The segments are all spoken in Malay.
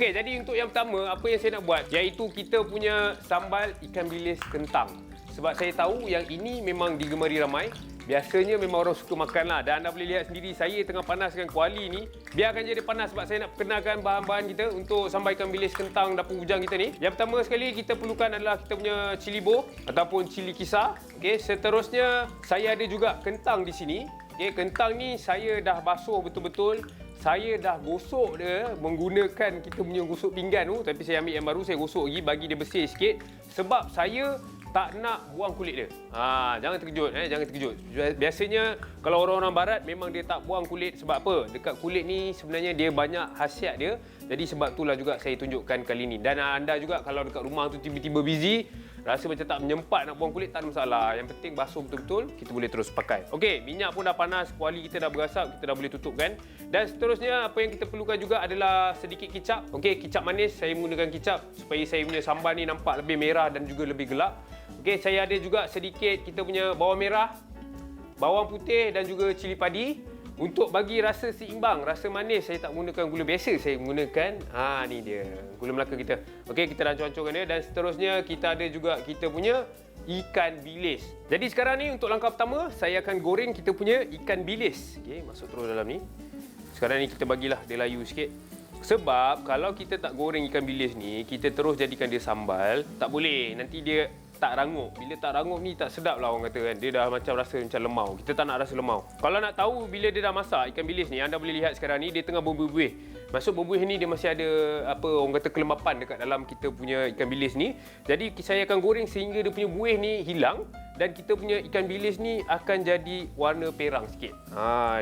Okey, jadi untuk yang pertama, apa yang saya nak buat, iaitu kita punya sambal ikan bilis kentang. Sebab saya tahu yang ini memang digemari ramai. Biasanya memang orang suka makan lah. Dan anda boleh lihat sendiri, saya tengah panaskan kuali ni. Biarkan je dia panas sebab saya nak perkenalkan bahan-bahan kita untuk sambal ikan bilis kentang dapur bujang kita ni. Yang pertama sekali kita perlukan adalah kita punya cili bo ataupun cili kisar. Okey, seterusnya saya ada juga kentang di sini. Okey, kentang ni saya dah basuh betul-betul. Saya dah gosok dia menggunakan kita punya gosok pinggan tu. Tapi saya ambil yang baru, saya gosok lagi bagi dia bersih sikit. Sebab saya tak nak buang kulit dia. Jangan terkejut, jangan terkejut. Biasanya kalau orang-orang barat memang dia tak buang kulit sebab apa? Dekat kulit ni sebenarnya dia banyak khasiat dia. Jadi sebab itulah juga saya tunjukkan kali ni. Dan anda juga kalau dekat rumah tu tiba-tiba busy, rasa macam tak menyempat nak buang kulit, tak ada masalah. Yang penting basuh betul-betul, kita boleh terus pakai. Okey, minyak pun dah panas, kuali kita dah berasap, kita dah boleh tutupkan. Dan seterusnya apa yang kita perlukan juga adalah sedikit kicap. Okey, kicap manis, saya menggunakan kicap supaya saya punya sambal ni nampak lebih merah dan juga lebih gelap. Okey, saya ada juga sedikit kita punya bawang merah, bawang putih dan juga cili padi. Untuk bagi rasa seimbang, rasa manis, saya tak menggunakan gula biasa, saya menggunakan ni dia, gula Melaka kita. Okey, kita rancang-rancangkan dia dan seterusnya kita ada juga kita punya ikan bilis. Jadi sekarang ni untuk langkah pertama, saya akan goreng kita punya ikan bilis. Okey, masuk terus dalam ni. Sekarang ni kita bagilah dia layu sikit. Sebab kalau kita tak goreng ikan bilis ni, kita terus jadikan dia sambal, tak boleh. Nanti dia tak rangup. Bila tak rangup ni tak sedap lah orang kata kan. Dia dah macam rasa macam lemau. Kita tak nak rasa lemau. Kalau nak tahu bila dia dah masak ikan bilis ni, anda boleh lihat sekarang ni dia tengah berbuih. Maksud berbuih ni dia masih ada apa orang kata kelembapan dekat dalam kita punya ikan bilis ni. Jadi saya akan goreng sehingga dia punya buih ni hilang dan kita punya ikan bilis ni akan jadi warna perang sikit.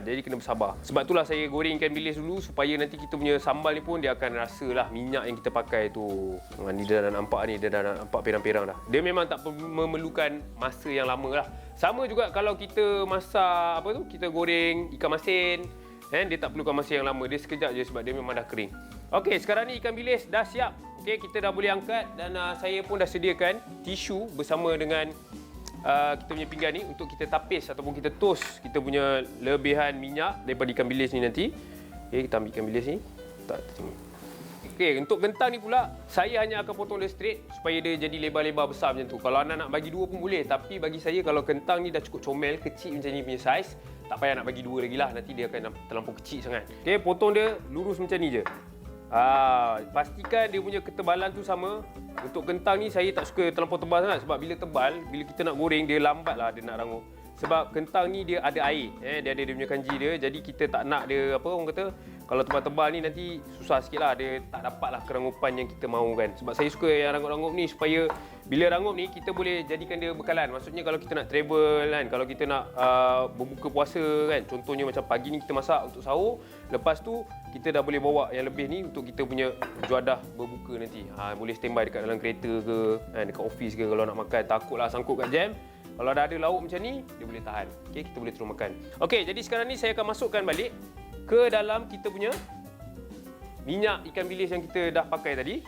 Jadi kena bersabar. Sebab itulah saya goreng ikan bilis dulu supaya nanti kita punya sambal ni pun dia akan rasalah minyak yang kita pakai tu. Ni dia dah nampak ni, dia dah nampak perang-perang dah. Dia memang tak memerlukan masa yang lama lah. Sama juga kalau kita masak apa tu, kita goreng ikan masin. Dia tak perlukan masa yang lama, dia sekejap je sebab dia memang dah kering. Okey, sekarang ni ikan bilis dah siap. Okey, kita dah boleh angkat dan saya pun dah sediakan tisu bersama dengan kita punya pinggan ni untuk kita tapis ataupun kita toast kita punya lebihan minyak daripada ikan bilis ni nanti. Okey, kita ambil ikan bilis ni. Tak sini. Okey, untuk kentang ni pula saya hanya akan potong dia straight supaya dia jadi lebar-lebar besar macam tu. Kalau anda nak bagi dua pun boleh, tapi bagi saya kalau kentang ni dah cukup comel, kecil macam ni punya saiz, tak payah nak bagi dua lagi lah, nanti dia akan terlampau kecil sangat. Okey, potong dia lurus macam ni je. Pastikan dia punya ketebalan tu sama. Untuk kentang ni saya tak suka terlampau tebal sangat sebab bila tebal, bila kita nak goreng dia lambat lah dia nak rangup. Sebab kentang ni dia ada air, dia ada dia punya kanji dia. Jadi kita tak nak dia apa orang kata, kalau tebal-tebal ni nanti susah sikit lah, dia tak dapat lah kerangupan yang kita mahu kan. Sebab saya suka yang rangup-rangup ni supaya bila rangup ni kita boleh jadikan dia bekalan. Maksudnya kalau kita nak travel kan, kalau kita nak berbuka puasa kan, contohnya macam pagi ni kita masak untuk sahur, lepas tu kita dah boleh bawa yang lebih ni untuk kita punya juadah berbuka nanti. Boleh standby dekat dalam kereta ke, dekat office ke kalau nak makan, takutlah sangkut kat jam. Kalau dah ada lauk macam ni, dia boleh tahan. Okey, kita boleh terus makan. Okey, jadi sekarang ni saya akan masukkan balik ke dalam kita punya minyak ikan bilis yang kita dah pakai tadi.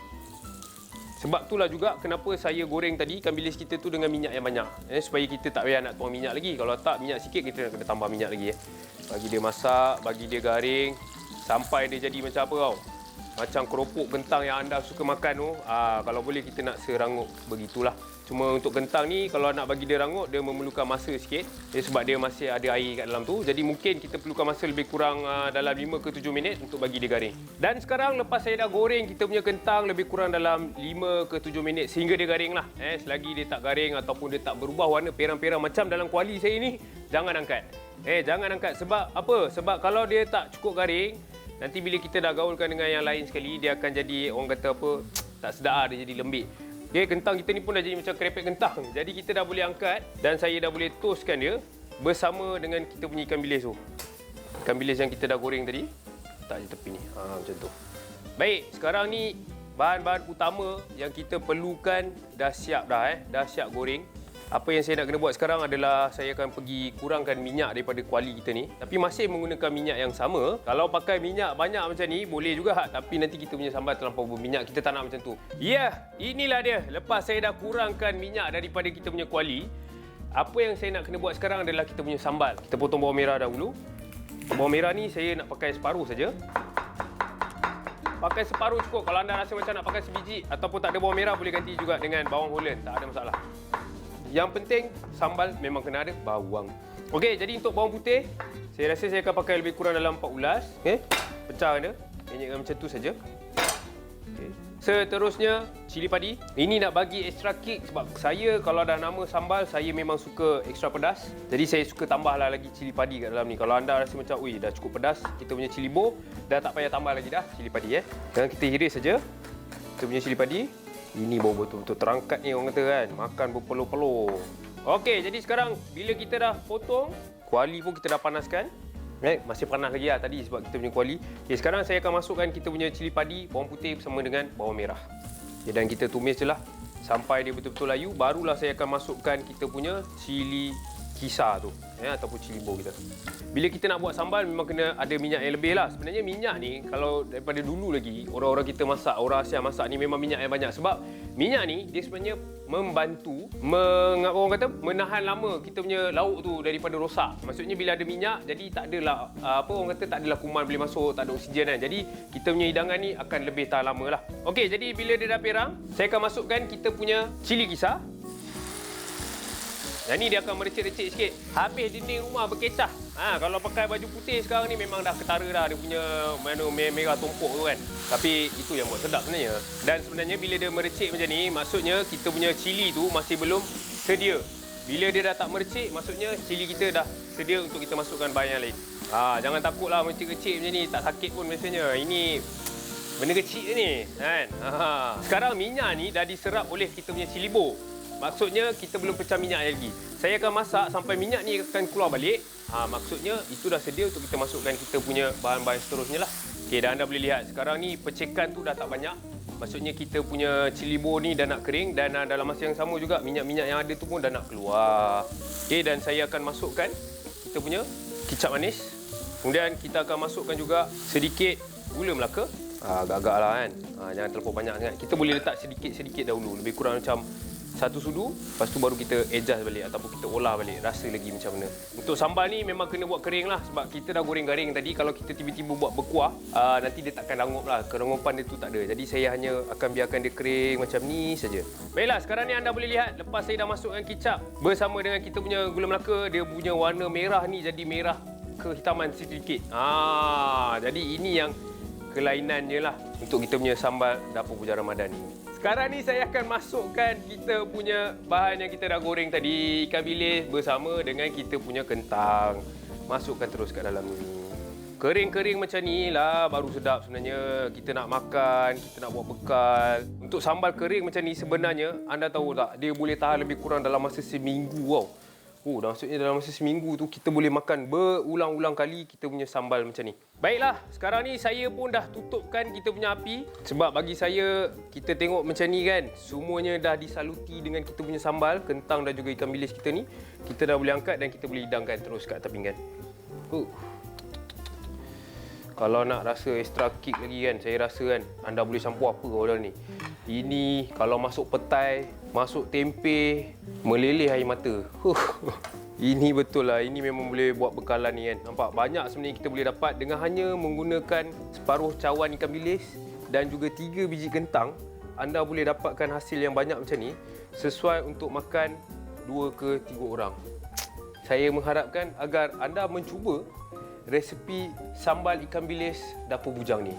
Sebab itulah juga kenapa saya goreng tadi ikan bilis kita tu dengan minyak yang banyak. Supaya kita tak payah nak tuang minyak lagi. Kalau tak minyak sikit, kita nak kena tambah minyak lagi. Bagi dia masak, bagi dia garing sampai dia jadi macam apa tau. Macam keropok kentang yang anda suka makan tu. Kalau boleh kita nak serangup begitulah. Cuma untuk kentang ni kalau nak bagi dia rangup, dia memerlukan masa sikit. Sebab dia masih ada air kat dalam tu. Jadi mungkin kita perlukan masa lebih kurang dalam 5 ke 7 minit untuk bagi dia garing. Dan sekarang lepas saya dah goreng kita punya kentang lebih kurang dalam 5 ke 7 minit sehingga dia garing lah. Selagi dia tak garing ataupun dia tak berubah warna perang-perang macam dalam kuali saya ni, jangan angkat. Jangan angkat. Sebab apa? Sebab kalau dia tak cukup garing, nanti bila kita dah gaulkan dengan yang lain sekali, dia akan jadi orang kata apa, tak sedap, dia jadi lembik. Okay, kentang kita ni pun dah jadi macam kerepek kentang. Jadi kita dah boleh angkat dan saya dah boleh toastkan dia bersama dengan kita punya ikan bilis tu. Ikan bilis yang kita dah goreng tadi, letak je tepi ni. Macam tu. Baik, sekarang ni bahan-bahan utama yang kita perlukan dah siap dah. Dah siap goreng. Apa yang saya nak kena buat sekarang adalah saya akan pergi kurangkan minyak daripada kuali kita ni. Tapi masih menggunakan minyak yang sama. Kalau pakai minyak banyak macam ni, boleh juga. Tapi nanti kita punya sambal terlampau berminyak. Kita tak nak macam tu. Inilah dia. Lepas saya dah kurangkan minyak daripada kita punya kuali, apa yang saya nak kena buat sekarang adalah kita punya sambal. Kita potong bawang merah dahulu. Bawang merah ni saya nak pakai separuh saja. pakai separuh cukup. Kalau anda rasa macam nak pakai sebiji ataupun tak ada bawang merah, boleh ganti juga dengan bawang Holland, tak ada masalah. Yang penting sambal memang kena ada bawang. Okey, jadi untuk bawang putih, saya rasa saya akan pakai lebih kurang dalam 4 ulas. Okey, pecah dia. Minyak macam tu saja. Okay. Seterusnya, cili padi. Ini nak bagi extra kick sebab saya kalau dah nama sambal, saya memang suka extra pedas. Jadi saya suka tambahlah lagi cili padi kat dalam ni. Kalau anda rasa macam, ui dah cukup pedas, kita punya cili bo, dah tak payah tambah lagi dah cili padi. Dan kita iris saja kita punya cili padi. Ini bau betul-betul terangkat ni orang kata kan. Makan berpeluh-peluh. Okey, jadi sekarang bila kita dah potong, kuali pun kita dah panaskan. Masih panas lagi lah tadi sebab kita punya kuali. Okay, sekarang saya akan masukkan kita punya cili padi, bawang putih bersama dengan bawang merah. Okay, dan kita tumis je lah sampai dia betul-betul layu. Barulah saya akan masukkan kita punya cili kisar tu, ataupun cili bo kita. Bila kita nak buat sambal memang kena ada minyak yang lebih lah. Sebenarnya minyak ni kalau daripada dulu lagi orang-orang kita masak, orang Asia masak ni memang minyak yang banyak. Sebab minyak ni dia sebenarnya membantu orang kata menahan lama kita punya lauk tu daripada rosak. Maksudnya bila ada minyak jadi tak adalah orang kata tak adalah kuman boleh masuk, tak ada oksigen kan. Jadi kita punya hidangan ni akan lebih tahan lama lah. Okey, jadi bila dia dah perang, saya akan masukkan kita punya cili kisar. Yang ni dia akan merecik-recik sikit. Habis dinding rumah berkecah. Kalau pakai baju putih sekarang ni memang dah ketara dah. Dia punya merah tumpuk tu kan. Tapi itu yang buat sedap sebenarnya. Dan sebenarnya bila dia merecik macam ni, maksudnya kita punya cili tu masih belum sedia. Bila dia dah tak merecik, maksudnya cili kita dah sedia untuk kita masukkan bahan yang lain. Jangan takutlah merecik-recik macam ni. Tak sakit pun biasanya. Ini benda kecil ni kan. Sekarang minyak ni dah diserap oleh kita punya cili bo. Maksudnya kita belum pecah minyak lagi. Saya akan masak sampai minyak ni akan keluar balik. Maksudnya itu dah sedia untuk kita masukkan kita punya bahan-bahan seterusnya lah. Okey, dan anda boleh lihat sekarang ni percikan tu dah tak banyak. Maksudnya kita punya cili bo ni dah nak kering dan dalam masa yang sama juga minyak-minyak yang ada tu pun dah nak keluar. Okey, dan saya akan masukkan kita punya kicap manis. Kemudian kita akan masukkan juga sedikit gula Melaka. Agak-agak lah kan. Jangan terlalu banyak sangat. Kita boleh letak sedikit-sedikit dahulu. Lebih kurang macam 1 sudu, lepas tu baru kita adjust balik ataupun kita olah balik, rasa lagi macam mana. Untuk sambal ni memang kena buat kering lah sebab kita dah goreng garing tadi. Kalau kita tiba-tiba buat berkuah, nanti dia takkan rangup lah, kerangupan dia tu tak ada. Jadi saya hanya akan biarkan dia kering macam ni saja. Baiklah, sekarang ni anda boleh lihat lepas saya dah masukkan kicap bersama dengan kita punya gula Melaka, dia punya warna merah ni jadi merah kehitaman sedikit. Jadi ini yang kelainannya lah untuk kita punya sambal dapur Puja Ramadan ni. Sekarang ni saya akan masukkan kita punya bahan yang kita dah goreng tadi, ikan bilis bersama dengan kita punya kentang. Masukkan terus kat dalam ni. Kering-kering macam ni lah baru sedap sebenarnya. Kita nak makan, kita nak buat bekal. Untuk sambal kering macam ni sebenarnya, anda tahu tak, dia boleh tahan lebih kurang dalam masa seminggu tau. Maksudnya dalam masa seminggu tu kita boleh makan berulang-ulang kali kita punya sambal macam ni. Baiklah, sekarang ni saya pun dah tutupkan kita punya api. Sebab bagi saya, kita tengok macam ni kan, semuanya dah disaluti dengan kita punya sambal, kentang dan juga ikan bilis kita ni. Kita dah boleh angkat dan kita boleh hidangkan terus kat atas pinggan. Kalau nak rasa extra kick lagi kan, saya rasa kan, anda boleh campur apa kau dalam ni. Ini kalau masuk petai, masuk tempe, meleleh air mata. Ini betul lah, ini memang boleh buat bekalan ni kan. Nampak banyak sebenarnya kita boleh dapat dengan hanya menggunakan separuh cawan ikan bilis dan juga 3 biji kentang. Anda boleh dapatkan hasil yang banyak macam ni sesuai untuk makan 2 ke 3 orang. Saya mengharapkan agar anda mencuba resepi sambal ikan bilis dapur bujang ni.